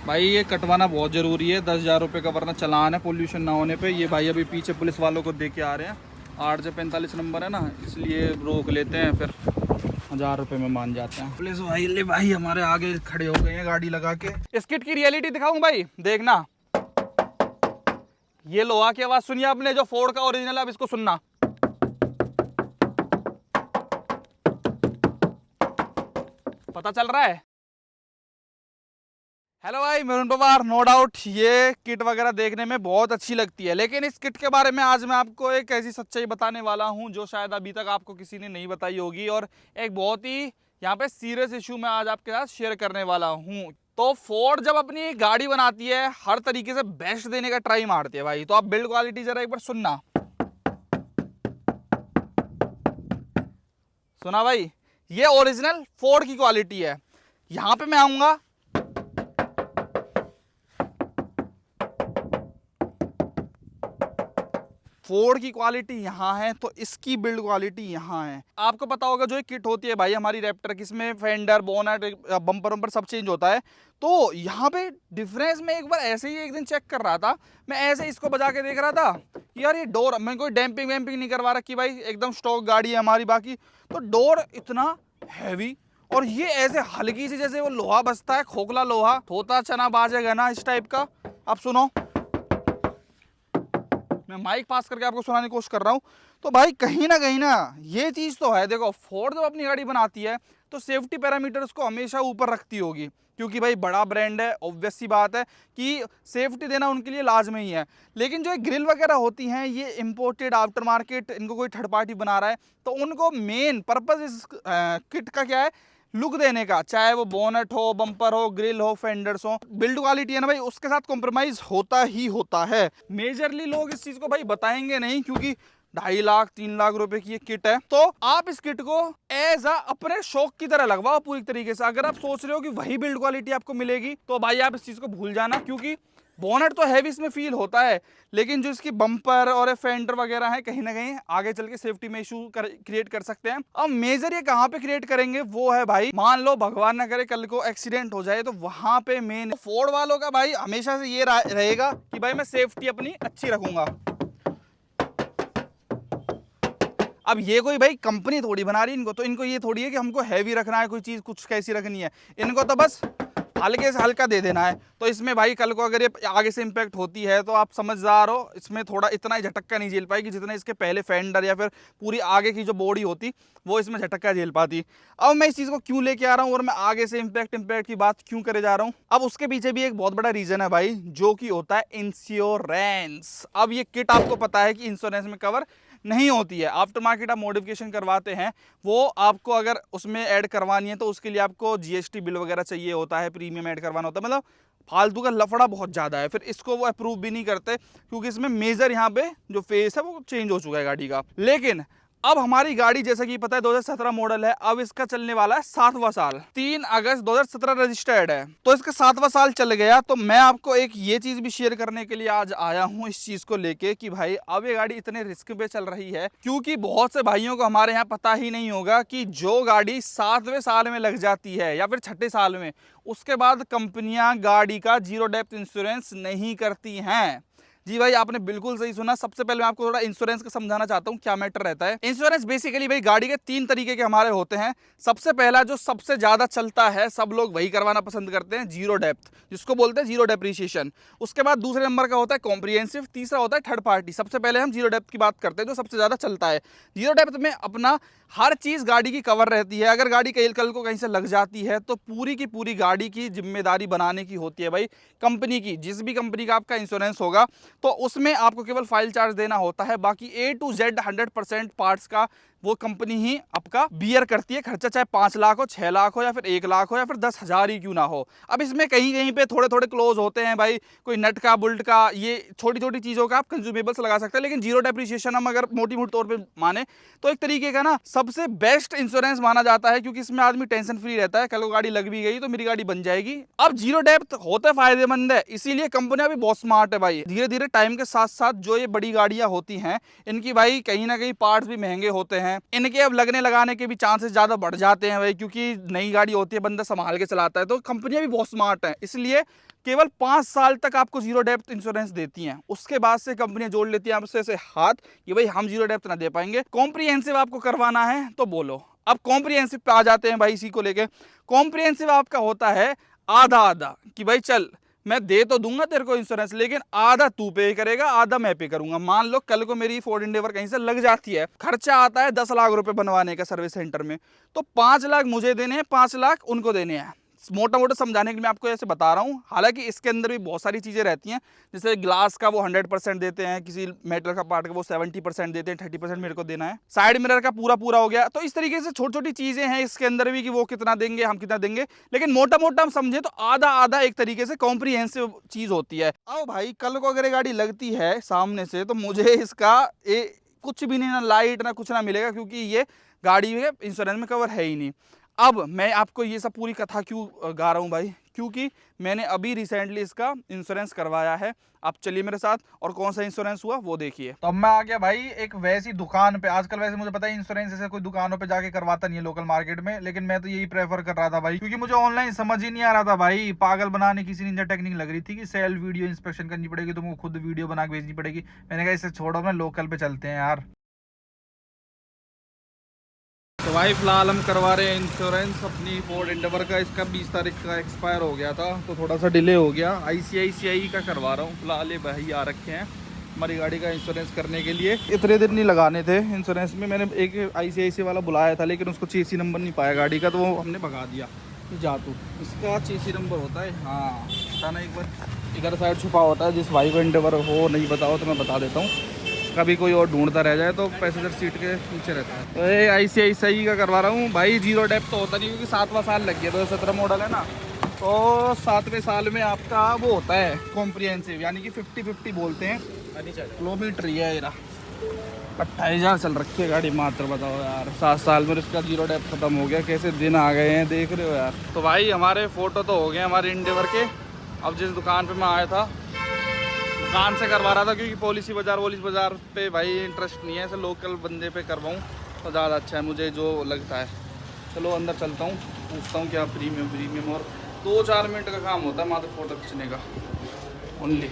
भाई ये कटवाना बहुत ज़रूरी है, 10,000 रुपये का वरना चालान है पोल्यूशन ना होने पे। ये भाई अभी पीछे पुलिस वालों को दे के आ रहे हैं, 8 से 45 नंबर है ना, इसलिए रोक लेते हैं, फिर 1,000 रुपये में मान जाते हैं। पुलिस भाई ले भाई हमारे आगे खड़े हो गए हैं गाड़ी लगा के। इस किट की रियलिटी दिखाऊं भाई, देखना। ये लोहा की आवाज़ सुनिए आपने, जो फोर्ड का ओरिजिनल है, अब इसको सुनना। पता चल रहा है? हेलो भाई, मेरुन पवार। नो डाउट ये किट वगैरह देखने में बहुत अच्छी लगती है, लेकिन इस किट के बारे में आज मैं आपको एक ऐसी सच्चाई बताने वाला हूं जो शायद अभी तक आपको किसी ने नहीं बताई होगी, और एक बहुत ही यहाँ पे सीरियस इशू मैं आज आपके साथ शेयर करने वाला हूं। तो फोर्ड जब अपनी गाड़ी बनाती है, हर तरीके से बेस्ट देने का ट्राई मारती है भाई। तो आप बिल्ड क्वालिटी जरा एक बार सुनना। सुना भाई? ये ओरिजिनल फोर्ड की क्वालिटी है। यहाँ पे मैं आऊंगा, फोर्ड की क्वालिटी यहाँ है तो इसकी बिल्ड क्वालिटी यहाँ है। आपको पता होगा जो एक किट होती है भाई हमारी रैप्टर की, इसमें फेंडर, बोनट, बम्पर वम्पर सब चेंज होता है। तो यहाँ पे डिफरेंस मैं एक बार ऐसे ही एक दिन चेक कर रहा था, मैं ऐसे इसको बजा के देख रहा था कि यार ये डोर, मैं कोई डैम्पिंग वैम्पिंग नहीं करवा रखी भाई, एकदम स्टॉक गाड़ी है हमारी। बाकी तो डोर इतना हैवी, और ये ऐसे हल्की सी जैसे वो लोहा बसता है, खोखला लोहा, थोता चना बाजेगा ना, इस टाइप का। अब सुनो, मैं माइक पास करके आपको सुनाने की कोशिश कर रहा हूँ। तो भाई कहीं ना ये चीज़ तो है, देखो फोर्ड जब अपनी गाड़ी बनाती है तो सेफ्टी पैरामीटर उसको हमेशा ऊपर रखती होगी, क्योंकि भाई बड़ा ब्रांड है, ऑब्वियस सी बात है कि सेफ्टी देना उनके लिए लाजमी ही है। लेकिन जो ग्रिल वगैरह होती हैं ये इंपोर्टेड, आफ्टर मार्केट, इनको कोई थर्ड पार्टी बना रहा है, तो उनको मेन पर्पज़ इस किट का क्या है? लुक देने का। चाहे वो बोनट हो, बम्पर हो, ग्रिल हो, फेंडर्स हो, बिल्ड क्वालिटी है ना भाई, उसके साथ कॉम्प्रोमाइज होता ही होता है। मेजरली लोग इस चीज को भाई बताएंगे नहीं, क्योंकि 2.5 लाख 3 लाख रुपए की ये किट है। तो आप इस किट को एज अपने शौक की तरह लगवाओ पूरी तरीके से। अगर आप सोच रहे हो कि वही बिल्ड क्वालिटी आपको मिलेगी, तो भाई आप इस चीज को भूल जाना, क्योंकि बोनट तो हैवी इसमें फील होता है, लेकिन जो इसकी बम्पर और फेंडर वगैरह है, कहीं ना कहीं आगे चल के सेफ्टी में इशू क्रिएट कर सकते हैं। अब मेजर ये कहाँ पे क्रिएट करेंगे वो है भाई, मान लो भगवान ना करे कल को एक्सीडेंट हो जाए, तो वहां पे मेन फोर्ड वालों का भाई हमेशा से ये रहेगा कि भाई मैं सेफ्टी अपनी अच्छी रखूंगा। अब ये कोई भाई कंपनी थोड़ी बना रही इनको, तो इनको ये थोड़ी है कि हमको हैवी रखना है, कोई चीज़ कुछ कैसी रखनी है, इनको तो बस हल्के से हल्का दे देना है। तो इसमें भाई कल को अगर ये आगे से इंपैक्ट होती है तो आप समझदार हो, इसमें थोड़ा इतना ही झटक्का नहीं झेल पाएगी जितना इसके पहले फेंडर या फिर पूरी आगे की जो बॉडी होती वो इसमें झटक्का झेल पाती। अब मैं इस चीज़ को क्यों लेके आ रहा हूँ और मैं आगे से इंपैक्ट की बात क्यों करे जा रहा हूँ, अब उसके पीछे भी एक बहुत बड़ा रीजन है भाई, जो कि होता है इंश्योरेंस। अब ये किट आपको पता है कि इंश्योरेंस में कवर नहीं होती है। आफ्टर मार्केट आप मॉडिफिकेशन करवाते हैं, वो आपको अगर उसमें ऐड करवानी है तो उसके लिए आपको जीएसटी बिल वगैरह चाहिए होता है, प्रीमियम ऐड करवाना होता है, मतलब फालतू का लफड़ा बहुत ज़्यादा है। फिर इसको वो अप्रूव भी नहीं करते, क्योंकि इसमें मेजर यहाँ पे जो फेस है वो चेंज हो चुका है गाड़ी का। लेकिन अब हमारी गाड़ी जैसा कि पता है 2017 मॉडल है, अब इसका चलने वाला है 7वां साल, 3 अगस्त 2017 रजिस्टर्ड है, तो इसका 7वां साल चल गया। तो मैं आपको एक ये चीज भी शेयर करने के लिए आज आया हूँ इस चीज को लेके कि भाई अब ये गाड़ी इतने रिस्क पे चल रही है, क्योंकि बहुत से भाइयों को हमारे यहाँ पता ही नहीं होगा कि जो गाड़ी 7वें साल में लग जाती है या फिर 6ठे साल में, उसके बाद कंपनियां गाड़ी का जीरो डेप्थ इंश्योरेंस नहीं करती हैं। जी भाई, आपने बिल्कुल सही सुना। सबसे पहले मैं आपको थोड़ा इंश्योरेंस का समझाना चाहता हूँ क्या मैटर रहता है। इंश्योरेंस बेसिकली भाई गाड़ी के 3 तरीके के हमारे होते हैं। सबसे पहला जो सबसे ज्यादा चलता है, सब लोग वही करवाना पसंद करते हैं, जीरो डेप्थ, जिसको बोलते हैं जीरो डेप्रिसिएशन। उसके बाद दूसरे नंबर का होता है कॉम्प्रिहेंसिव, तीसरा होता है थर्ड पार्टी। सबसे पहले हम जीरो डेप्थ की बात करते हैं, जो सबसे ज्यादा चलता है। जीरो डेप्थ में अपना हर चीज गाड़ी की कवर रहती है। अगर गाड़ी कल को कहीं से लग जाती है तो पूरी की पूरी गाड़ी की जिम्मेदारी बनाने की होती है भाई कंपनी की। जिस भी कंपनी का आपका इंश्योरेंस होगा तो उसमें आपको केवल फाइल चार्ज देना होता है, बाकी A to Z 100% पार्ट्स का वो कंपनी ही आपका बियर करती है खर्चा, चाहे 5 लाख हो, 6 लाख हो, या फिर 1 लाख हो, या फिर 10,000 ही क्यों ना हो। अब इसमें कहीं कहीं पे थोड़े थोड़े क्लोज होते हैं भाई, कोई नट का, बुल्ट का, ये छोटी छोटी चीजों का आप कंज्यूमेबल्स लगा सकते हैं। लेकिन जीरो डेप्रिसिएशन हम अगर मोटी मोटी तौर पर माने तो एक तरीके का ना सबसे बेस्ट इंश्योरेंस माना जाता है, क्योंकि इसमें आदमी टेंशन फ्री रहता है, कल को गाड़ी लग भी गई तो मेरी गाड़ी बन जाएगी। अब जीरो डेप्थ होते फायदेमंद है, इसीलिए कंपनियां भी बहुत स्मार्ट है भाई। धीरे धीरे टाइम के साथ साथ जो ये बड़ी गाड़ियां होती हैं इनकी भाई कहीं ना कहीं पार्ट्स भी महंगे होते हैं, हैं, इनके अब लगने लगाने के भी चांसेस ज़्यादा बढ़ जाते हैं भाई, क्योंकि नई गाड़ी होती है, बंदा संभाल के चलाता है। तो कंपनियां भी बहुत स्मार्ट हैं, इसलिए केवल 5 साल तक आपको जीरो डेप्थ इंश्योरेंस देती हैं। उसके बाद से कंपनियां जोड़ लेती हैं आपसे ऐसे हाथ कि भाई हम जीरो डेप्थ ना दे पाएंगे, कॉम्प्रिहेंसिव आपको करवाना है तो बोलो। अब कॉम्प्रिहेंसिव पे आ जाते हैं भाई, इसी को लेके। कॉम्प्रिहेंसिव आपका होता है आधा आधा, कि भाई चल मैं दे तो दूंगा तेरे को इंश्योरेंस, लेकिन आधा तू पे करेगा, आधा मैं पे करूंगा। मान लो कल को मेरी फोर्ड एंडेवर कहीं से लग जाती है, खर्चा आता है 10 लाख रुपए बनवाने का सर्विस सेंटर में, तो 5 लाख मुझे देने हैं, 5 लाख उनको देने हैं। मोटा मोटा समझाने के लिए मैं आपको ऐसे बता रहा हूँ। हालांकि इसके अंदर भी बहुत सारी चीज़ें रहती हैं, जैसे ग्लास का वो 100% देते हैं, किसी मेटल का पार्ट का वो 70% देते हैं, 30% मेरे को देना है। साइड मिरर का पूरा पूरा हो गया। तो इस तरीके से छोटी छोटी चीज़ें हैं इसके अंदर भी कि वो कितना देंगे, हम कितना देंगे, लेकिन मोटा मोटा हम समझे तो आधा आधा एक तरीके से कॉम्प्रिहेंसिव चीज़ होती है। आओ भाई, कल को अगर ये गाड़ी लगती है सामने से तो मुझे इसका कुछ भी नहीं, ना लाइट ना कुछ ना मिलेगा, क्योंकि ये गाड़ी है इंश्योरेंस में कवर है ही नहीं। अब मैं आपको ये सब पूरी कथा क्यों गा रहा हूँ भाई, क्योंकि मैंने अभी रिसेंटली इसका इंश्योरेंस करवाया है। आप चलिए मेरे साथ, और कौन सा इंश्योरेंस हुआ वो देखिए। तो अब मैं आ गया भाई एक वैसी दुकान पे। आजकल वैसे मुझे पता है इंश्योरेंस ऐसे कोई दुकानों पे जाके करवाता नहीं है लोकल मार्केट में, लेकिन मैं तो यही प्रेफर कर रहा था भाई, क्योंकि मुझे ऑनलाइन समझ ही नहीं आ रहा था भाई। पागल बनाने किसी निंजा टेक्निक लग रही थी कि सेल्फ वीडियो इंस्पेक्शन करनी पड़ेगी, तुमको खुद वीडियो बना के भेजनी पड़ेगी। मैंने कहा इसे छोड़ो, मैं लोकल पे चलते हैं यार। तो भाई फिलहाल हम करवा रहे हैं इंश्योरेंस अपनी फोर्ड एंडेवर का। इसका 20 तारीख का एक्सपायर हो गया था, तो थोड़ा सा डिले हो गया। ICICI का करवा रहा हूँ फिलहाल। ये भाई आ रखे हैं हमारी गाड़ी का इंश्योरेंस करने के लिए। इतने दिन नहीं लगाने थे इंश्योरेंस में। मैंने एक ICICI वाला बुलाया था, लेकिन उसको चेसी नंबर नहीं पाया गाड़ी का, तो वो हमने भगा दिया। जा तू, इसका चेसी नंबर होता है, हाँ था ना, एक बार इधर साइड छुपा होता है। जिस भाई को एंडेवर हो नहीं बताओ तो मैं बता देता हूँ, कभी कोई और ढूंढता रह जाए तो पैसेंजर सीट के नीचे रहता है। तो ये ICICI का करवा रहा हूँ भाई। जीरो डेप्थ तो होता नहीं, क्योंकि 7वां साल लग गया, 2017 मॉडल है ना, तो 7वें साल में आपका वो होता है कॉम्प्रिहेंसिव, यानी कि 50-50 बोलते हैं। किलोमीटर ही है यार, 28,000 चल रखी है गाड़ी मात्र। बताओ यार, 7 साल में इसका जीरो डेप्थ खत्म हो गया। कैसे दिन आ गए हैं देख रहे हो यार। तो भाई हमारे फोटो तो हो गए हमारे एंडेवर के। अब जिस दुकान पे मैं आया था, दुकान से करवा रहा था, क्योंकि पॉलिसी बाज़ार पे भाई इंटरेस्ट नहीं है, ऐसे लोकल बंदे पे करवाऊँ तो ज़्यादा अच्छा है मुझे जो लगता है। चलो अंदर चलता हूँ, पूछता हूँ क्या प्रीमियम। और 2-4 मिनट का काम होता है मात्र फोटो खींचने का ओनली।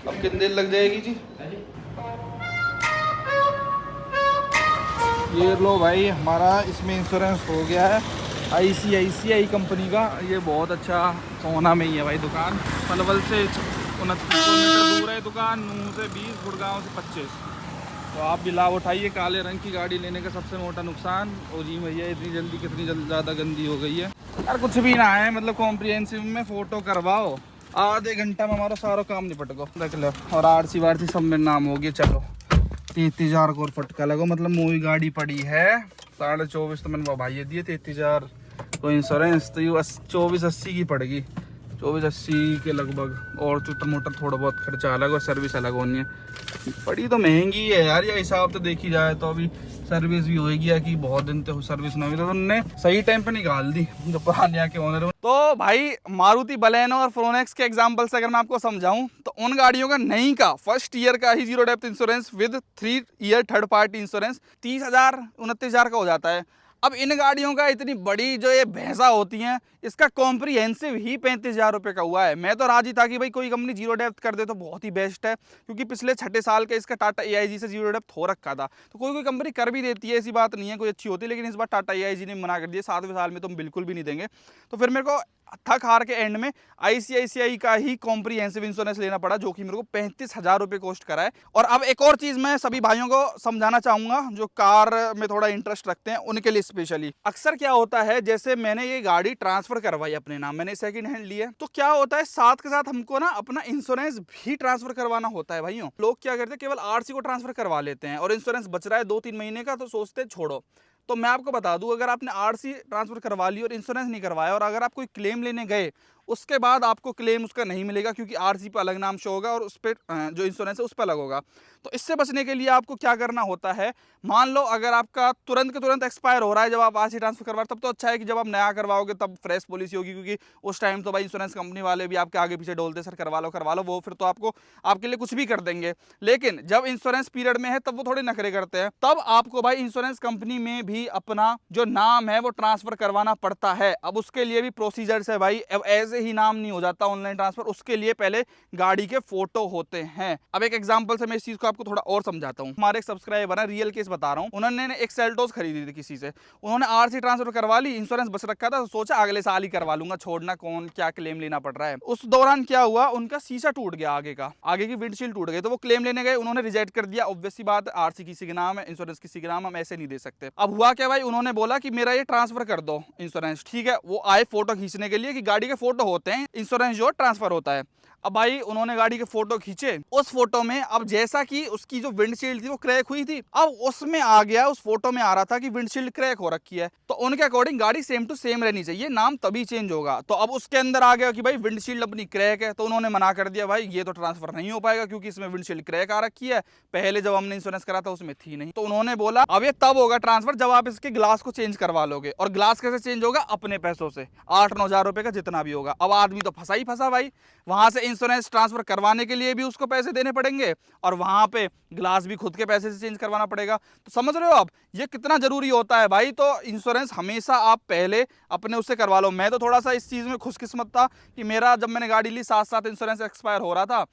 अब कितनी देर लग जाएगी जी? ये लो भाई, हमारा इसमें इंश्योरेंस हो गया है ICICI कंपनी का। ये बहुत अच्छा, सोना में ही है भाई दुकान। पलवल से 29 किलोमीटर दूर है दुकान, नूह से 20, गुड़गांव से 25। तो आप भी लाभ उठाइए। काले रंग की गाड़ी लेने का सबसे मोटा नुकसान, ओ जी भैया इतनी जल्दी कितनी ज़्यादा गंदी हो गई है यार। कुछ भी ना है, मतलब कॉम्प्रिहेंसिव में फ़ोटो करवाओ, आधे घंटा में हमारा सारा काम निपट गो, देख लो। और RC वारसी सब में नाम हो गया। चलो 33,000 को फटका लगो, मतलब मूवी गाड़ी पड़ी है 24.5, तो मैंने भाई दिए 33,000 तो इंश्योरेंस, तो ये 2480 की पड़ेगी, 2480 के लगभग। और छोटा मोटा थोड़ा बहुत खर्चा अलग और सर्विस अलग होनी है। पड़ी तो महंगी है यार, ये हिसाब तो देखी जाए तो। अभी सर्विस भी होगी या कि बहुत दिन तक सर्विस ना हुई, तो उन्होंने सही टाइम पे निकाल दी जो पुराने के ओनर। तो भाई मारुति बलेनो और फ्रोनेक्स के एग्जांपल से अगर मैं आपको समझाऊं, तो उन गाड़ियों का नहीं का फर्स्ट ईयर का ही zero depth insurance with 3 year third party insurance 30,000 29,000 का हो जाता है। अब इन गाड़ियों का इतनी बड़ी जो ये भैंसा होती हैं, इसका कॉम्प्रिहेंसिव ही 35,000 रुपये का हुआ है। मैं तो राजी था कि भाई कोई कंपनी जीरो डेप्थ कर दे तो बहुत ही बेस्ट है, क्योंकि पिछले 6 साल का इसका टाटा AIG से जीरो डेप्थ हो रखा था। तो कोई कंपनी कर भी देती है, ऐसी बात नहीं है, कोई अच्छी होती है, लेकिन इस बार टाटा AIG ने मना कर दिया, 7वें साल में तुम बिल्कुल भी नहीं देंगे। तो फिर मेरे को थक हार के एंड में ICICI का ही कॉम्प्रिहेंसिव इंश्योरेंस लेना पड़ा, जो कि मेरे को 35,000 रुपये कॉस्ट करा है। और अब एक और चीज़ मैं सभी भाइयों को समझाना चाहूँगा जो कार में थोड़ा इंटरेस्ट रखते हैं, उनके लिए स्पेशली। अक्सर क्या होता है, जैसे मैंने ये गाड़ी ट्रांसफर करवाई अपने नाम, मैंने सेकंड हैंड ली है, तो क्या होता है साथ के साथ हमको ना अपना इंश्योरेंस भी ट्रांसफर करवाना होता है भाइयों। लोग क्या करते हैं, केवल RC को ट्रांसफर करवा लेते हैं और इंश्योरेंस बच रहा है 2-3 महीने का, तो सोचते हैं छोड़ो। तो मैं आपको बता दूं, अगर आपने RC ट्रांसफर करवा ली और इंश्योरेंस नहीं करवाया, और अगर आप कोई क्लेम लेने गए उसके बाद आपको क्लेम उसका नहीं मिलेगा, क्योंकि आरसी पर अलग नाम शो होगा और उस पर जो इंश्योरेंस है उस पर अलग होगा। तो इससे बचने के लिए आपको क्या करना होता है, मान लो अगर आपका तुरंत के तुरंत एक्सपायर हो रहा है जब आप आरसी ट्रांसफर करवा, तब तो अच्छा है कि जब आप नया करवाओगे तब फ्रेश पॉलिसी होगी, क्योंकि उस टाइम तो भाई इंश्योरेंस कंपनी वाले भी आपके आगे पीछे डोलते सर करवा लो, वो फिर तो आपको आपके लिए कुछ भी कर देंगे। लेकिन जब इंश्योरेंस पीरियड में है तब वो थोड़े नखरे करते हैं, तब आपको भाई इंश्योरेंस कंपनी में भी अपना जो नाम है वो ट्रांसफर करवाना पड़ता है। अब उसके लिए भी प्रोसीजर्स है भाई, अब ऐसे ही नाम नहीं हो जाता ऑनलाइन ट्रांसफर, उसके लिए पहले गाड़ी के फोटो होते हैं। अब एक एग्जांपल से मैं इस चीज को आपको थोड़ा और समझाता हूं। हमारे एक सब्सक्राइबर है, रियल केस बता रहा हूं, उन्होंने एक सेल्टोस खरीदी थी किसी से, उन्होंने आरसी ट्रांसफर करवा ली, इंश्योरेंस बच रखा था, तो सोचा अगले साल ही करवा लूंगा, छोड़ना कौन क्या क्लेम लेना पड़ रहा है। उस दौरान क्या हुआ, उनका शीशा टूट गया आगे का, आगे की विंडशील्ड टूट गई, तो वो क्लेम लेने गए, उन्होंने रिजेक्ट कर दिया। ऑब्वियस सी बात, आरसी किसी के नाम है, इंश्योरेंस किसी के नाम, हम ऐसे नहीं दे सकते। अब हुआ क्या भाई, उन्होंने बोला कि मेरा ये ट्रांसफर कर दो इंश्योरेंस, ठीक है। वो आए फोटो खींचने के लिए कि गाड़ी के फोटो होते हैं, इंश्योरेंस जो ट्रांसफर होता है। अब भाई उन्होंने गाड़ी के फोटो खींचे, उस फोटो में अब जैसा कि उसकी जो विंडशील्ड थी वो क्रैक हुई थी, अब उसमें आ गया, उस फोटो में आ रहा था कि विंडशील्ड क्रैक हो रखी है। तो उनके अकॉर्डिंग गाड़ी सेम टू सेम रहनी चाहिए, नाम तभी चेंज होगा। तो अब उसके अंदर आ गया कि भाई विंडशील्ड अपनी क्रैक है, तो उन्होंने मना कर दिया, भाई ये तो ट्रांसफर नहीं हो पाएगा क्योंकि इसमें विंडशील्ड क्रैक आ रखी है, पहले जब हमने इंश्योरेंस करा था उसमें थी नहीं। तो उन्होंने बोला अब ये तब होगा ट्रांसफर जब आप इसके ग्लास को चेंज करवा लोगे। और ग्लास कैसे चेंज होगा, अपने पैसों से, 8-9 हजार रुपए का जितना भी होगा। अब आदमी तो फंसा ही फंसा भाई, वहां से इंश्योरेंस ट्रांसफर करवाने के लिए भी उसको पैसे देने पड़ेंगे और वहां पे ग्लास भी खुद के पैसे से चेंज करवाना पड़ेगा। तो समझ रहे हो आप ये कितना जरूरी होता है भाई। तो इंश्योरेंस हमेशा आप पहले अपने उससे करवा लो। मैं तो थोड़ा सा इस चीज में खुशकिस्मत था कि मेरा जब मैंने गाड़ी ली साथ साथ इंश्योरेंस एक्सपायर हो रहा था,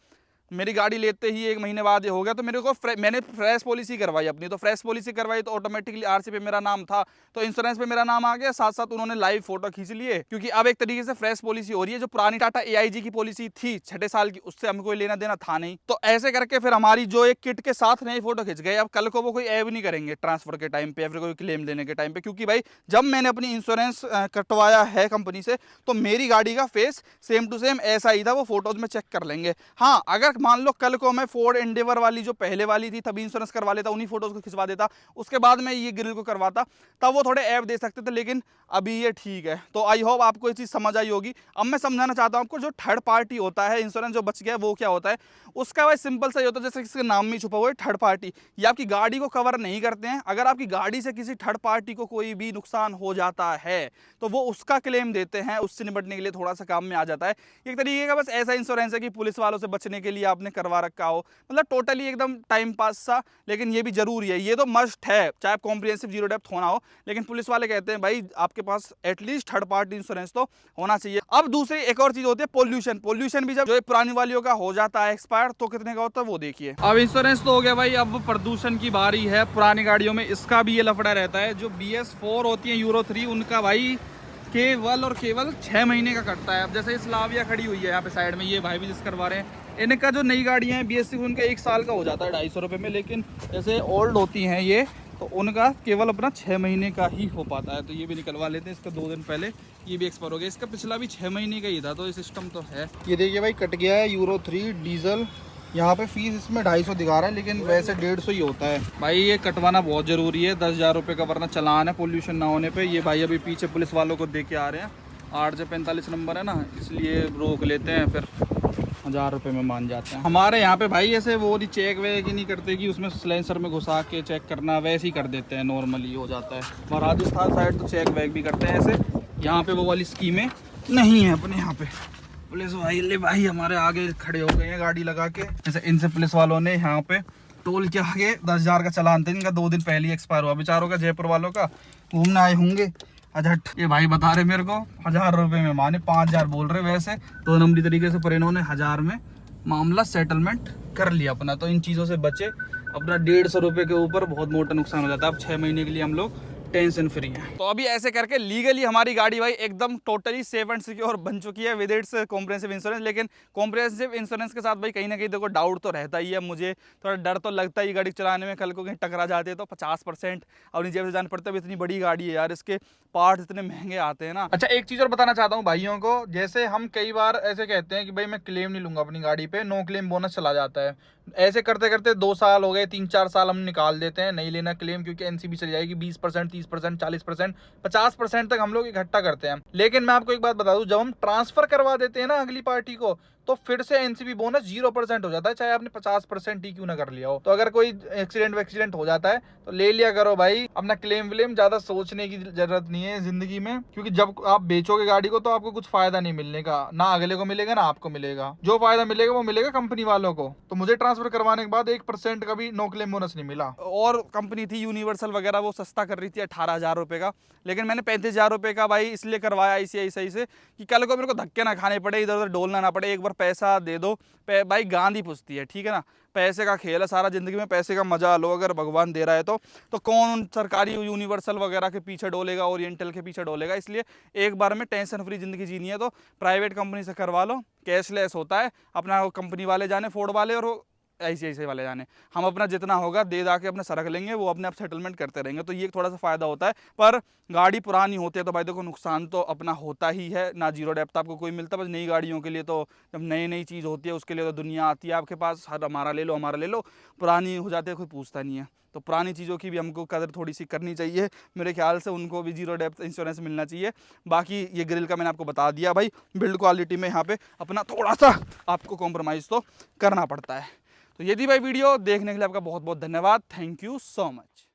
मेरी गाड़ी लेते ही 1 महीने बाद ये हो गया, तो मेरे को मैंने फ्रेश पॉलिसी करवाई अपनी। तो फ्रेश पॉलिसी करवाई तो ऑटोमेटिकली आरसी पे मेरा नाम था, तो इंश्योरेंस पे मेरा नाम आ गया, साथ साथ उन्होंने लाइव फोटो खींच लिए, क्योंकि अब एक तरीके से फ्रेश पॉलिसी हो रही है। जो पुरानी टाटा एआईजी की पॉलिसी थी 6 साल की, उससे हमें कोई लेना देना था नहीं। तो ऐसे करके फिर हमारी जो एक किट के साथ नई फोटो खिंच गए। अब कल को वो कोई ऐब नहीं करेंगे ट्रांसफर के टाइम पे या फिर कोई क्लेम लेने के टाइम पे, क्योंकि भाई जब मैंने अपनी इंश्योरेंस कटवाया है कंपनी से, तो मेरी गाड़ी का फेस सेम टू सेम ऐसा ही था, वो फोटोज में चेक कर लेंगे। हाँ, अगर मान लो कल को मैं फोर्ड एंडेवर वाली जो पहले वाली थी तभी इंश्योरेंस करवा लेता, उन्हीं फोटोज को खिंचवा देता, उसके बाद मैं ये ग्रिल को करवाता, तब वो थोड़े ऐप दे सकते थे। लेकिन अभी ये ठीक है। तो आई होप आपको ये चीज समझ आई होगी। अब मैं समझाना चाहता हूं आपको, जो थर्ड पार्टी होता है इंश्योरेंस जो बच गया वो क्या होता है। उसका भाई सिंपल सा ही होता है, जैसे किसके नाम में छुपा हुआ है थर्ड पार्टी, ये आपकी गाड़ी को कवर नहीं करते हैं। अगर आपकी गाड़ी से किसी थर्ड पार्टी को कोई भी नुकसान हो जाता है तो वो उसका क्लेम देते हैं, उससे निपटने के लिए थोड़ा सा काम में आ जाता है। एक तरीके का बस ऐसा इंश्योरेंस है कि पुलिस वालों से बचने के लिए आपने करवा रखा हो, मतलब टोटली एकदम टाइम पास सा। लेकिन ये भी जरूरी है, ये तो मस्ट है, चाहे कॉम्प्रिहेंसिव जीरो डेप्थ होना हो। लेकिन पुलिस वाले कहते हैं भाई आपके पास एटलीस्ट थर्ड पार्टी इंश्योरेंस तो होना चाहिए। अब दूसरी एक और चीज होती है पोल्यूशन। पोल्यूशन भी जब जो पुरानी वालियों का हो जाता है एक्सपायर, तो कितने का होता है वो देखिए। अब इंश्योरेंस तो हो गया भाई, अब प्रदूषण की बारी है। पुरानी गाड़ियों में इसका भी ये लफड़ा रहता है। जो BS4 होती है यूरो 3, उनका भाई केवल और केवल 6 महीने का कटता है। अब जैसे स्लाविया खड़ी हुई है यहाँ पे साइड में, ये भाई भी जिस करवा रहे हैं, इनका जो नई गाड़ियाँ हैं BS6 उनका 1 साल का हो जाता है 250 रुपये में। लेकिन जैसे ओल्ड होती हैं ये, तो उनका केवल अपना 6 महीने का ही हो पाता है। तो ये भी निकलवा लेते हैं, इसका 2 दिन पहले ये भी एक्सपायर हो गया। इसका पिछला भी 6 महीने का ही था, तो ये सिस्टम तो है। ये देखिए भाई कट गया है, यूरो 3 डीजल। यहाँ पे फीस इसमें 250 दिखा रहा है, लेकिन वैसे 150 ही होता है। भाई ये कटवाना बहुत ज़रूरी है, 10,000 रुपये का, वरना चलान है पोल्यूशन ना होने पे। ये भाई अभी पीछे पुलिस वालों को दे के आ रहे हैं, 8J45 नंबर है ना, इसलिए रोक लेते हैं, फिर 1,000 रुपये में मान जाते हैं। हमारे यहाँ पे भाई ऐसे वो नहीं चेक वेक ही नहीं करते कि उसमें सिलेंसर में घुसा के चेक करना, वैसे ही कर देते हैं, नॉर्मली हो जाता है। और राजस्थान साइड तो चेक वेक भी करते हैं ऐसे, यहाँ पे वो वाली स्कीमें नहीं है अपने यहाँ पे। पुलिस भाई ले भाई हमारे आगे खड़े हो गए हैं गाड़ी लगा के। जैसे इनसे पुलिस वालों ने यहाँ पे टोल के आगे 10,000 का चालान था, इनका 2 दिन पहले ही एक्सपायर हुआ बेचारों का, जयपुर वालों का, घूमने आए होंगे अजट। ये भाई बता रहे मेरे को 1,000 रुपये में माने, 5,000 बोल रहे वैसे। 2 नंबरी तरीके से पर इन्होंने 1,000 में मामला सेटलमेंट कर लिया अपना। तो इन चीज़ों से बचे, अपना 150 रुपये के ऊपर बहुत मोटा नुकसान हो जाता है। अब 6 महीने के लिए हम लोग टेंशन फ्री है। तो अभी ऐसे करके लीगली हमारी गाड़ी भाई एकदम टोटली सेफ एंड सिक्योर बन चुकी है विद इट्स कॉम्प्रिहेंसिव इंश्योरेंस। लेकिन कॉम्प्रिहेंसिव इंश्योरेंस के साथ भाई कहीं ना कहीं देखो डाउट तो रहता ही है, मुझे थोड़ा डर तो लगता ही गाड़ी चलाने में, कल को कहीं टकरा जाते हैं तो 50% अपनी जेब से जाना पड़ता है। इतनी बड़ी गाड़ी है यार, इसके पार्ट इतने महंगे आते हैं ना। अच्छा एक चीज़ और बताना चाहता हूँ भाइयों को, जैसे हम कई बार ऐसे कहते हैं कि भाई मैं क्लेम नहीं लूंगा अपनी गाड़ी पे, नो क्लेम बोनस चला जाता है। ऐसे करते करते 2 साल हो गए, 3-4 साल हम निकाल देते हैं, नहीं लेना क्लेम, क्योंकि NCB चली जाएगी 20%, 30%, 40%, 50% तक हम लोग इकट्ठा करते हैं। लेकिन मैं आपको एक बात बता दूं, जब हम ट्रांसफर करवा देते हैं ना अगली पार्टी को, तो फिर से एनसीबी बोनस 0% हो जाता है, चाहे आपने 50% ही क्यों ना कर लिया हो। तो अगर कोई एक्सीडेंट हो जाता है तो ले लिया करो भाई, अपना क्लेम विलेम ज्यादा सोचने की जरूरत नहीं है जिंदगी में, क्योंकि जब आप बेचोगे गाड़ी को तो आपको कुछ फायदा नहीं मिलने का, ना अगले को मिलेगा ना आपको मिलेगा। जो फायदा मिलेगा वो मिलेगा कंपनी वालों को। तो मुझे ट्रांसफर करवाने के बाद 1% का भी नो क्लेम बोनस नहीं मिला। और कंपनी थी यूनिवर्सल वगैरह, वो सस्ता कर रही थी 18,000 रुपए का, लेकिन मैंने 35,000 रुपए का भाई इसलिए करवाया ICICI से कि कल को मेरे को धक्के ना खाने पड़े, इधर उधर डोलना ना पड़े। एक बार पैसा दे दो, भाई गांधी पूछती है, ठीक है ना। पैसे का खेल है सारा, जिंदगी में पैसे का मजा लो अगर भगवान दे रहा है तो कौन उन सरकारी यूनिवर्सल वगैरह के पीछे डोलेगा, ओरिएंटल के पीछे डोलेगा। इसलिए एक बार में टेंशन फ्री जिंदगी जीनी है तो प्राइवेट कंपनी से करवा लो, कैशलेस होता है अपना। कंपनी वाले जाने, फोर्ड वाले और ICICI वाले जाने, हम अपना जितना होगा दे दा के अपने सरक लेंगे, वो अपने आप सेटलमेंट करते रहेंगे। तो ये थोड़ा सा फायदा होता है। पर गाड़ी पुरानी होती है तो भाई देखो नुकसान तो अपना होता ही है ना। जीरो डेप्थ आपको कोई मिलता, बस नई गाड़ियों के लिए तो जब नई चीज़ होती है उसके लिए तो दुनिया आती है आपके पास, हर हमारा ले लो। पुरानी हो जाती है कोई पूछता नहीं है। तो पुरानी चीज़ों की भी हमको कदर थोड़ी सी करनी चाहिए। मेरे ख्याल से उनको भी जीरो डेप्थ इंश्योरेंस मिलना चाहिए। बाकी ये ग्रिल का मैंने आपको बता दिया भाई, बिल्ड क्वालिटी में यहाँ पे अपना थोड़ा सा आपको कॉम्प्रोमाइज़ तो करना पड़ता है। तो ये थी भाई वीडियो, देखने के लिए आपका बहुत बहुत धन्यवाद। Thank you so much.